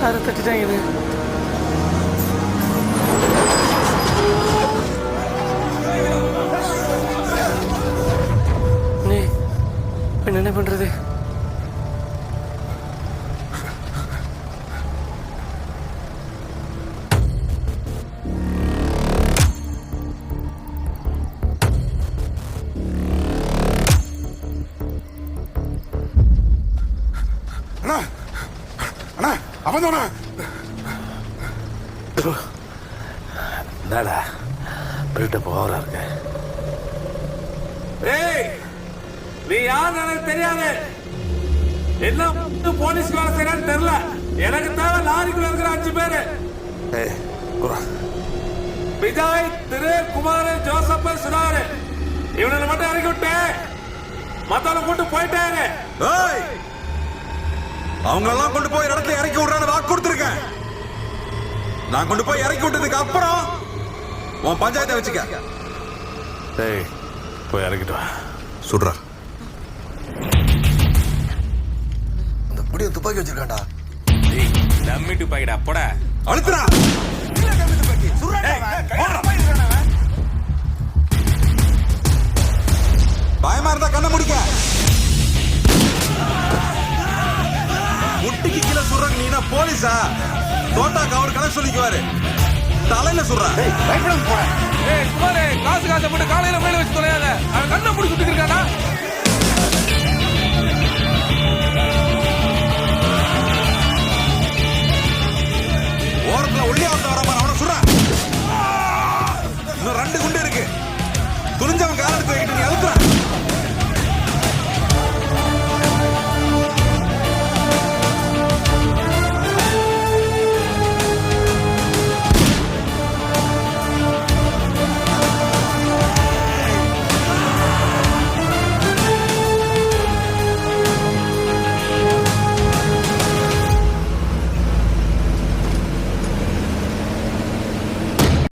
சாரை தட்டிட்டாங்க. என்ன பண்றது? என்னடா பிரிட்ட போகிறா இருக்க? நீ யார் எனக்கு தெரியாது. என்ன போலீஸ் வேலை செய்யறான்னு தெரியல. எனக்கு தேவை லாரிக்குள்ள இருக்கிற 5 பேரு. விஜய், திரு, குமார், ஜோசப், சுதாகர் இவனை மட்டும் இறக்கி விட்டு மத்தவனை கொண்டு போயிட்டாரு. அவங்க எல்லாம் கொண்டு போய் இடத்துல இறக்கி விடுறான்னு வாக்கு கொடுத்துருக்கேன். நான் கொண்டு போய் இறக்கி விட்டதுக்கு அப்புறம் உன் பஞ்சாயத்தை வச்சுக்க. போய் இறக்கிட்டு வா. சுடுறா. அந்த புடிய துப்பாக்கி வச்சிருக்காண்டா. டம்மி துப்பாக்கிடா போட. அழுத்துறா. பயமா இருந்தா கண்ணை முடிக்க. முட்டிக்கு கீழே சுடுறாங்க. நீ என்ன போலீஸா? தோட்டாக்கு அவர் கணக்கு சொல்லிக்குவாரு. தலையில சுடுறா. குமாரே, காசு போட்டு காலையில மேல வச்சு தொலையாத. அவன் கண்ணை முடிச்சு இருக்கானா?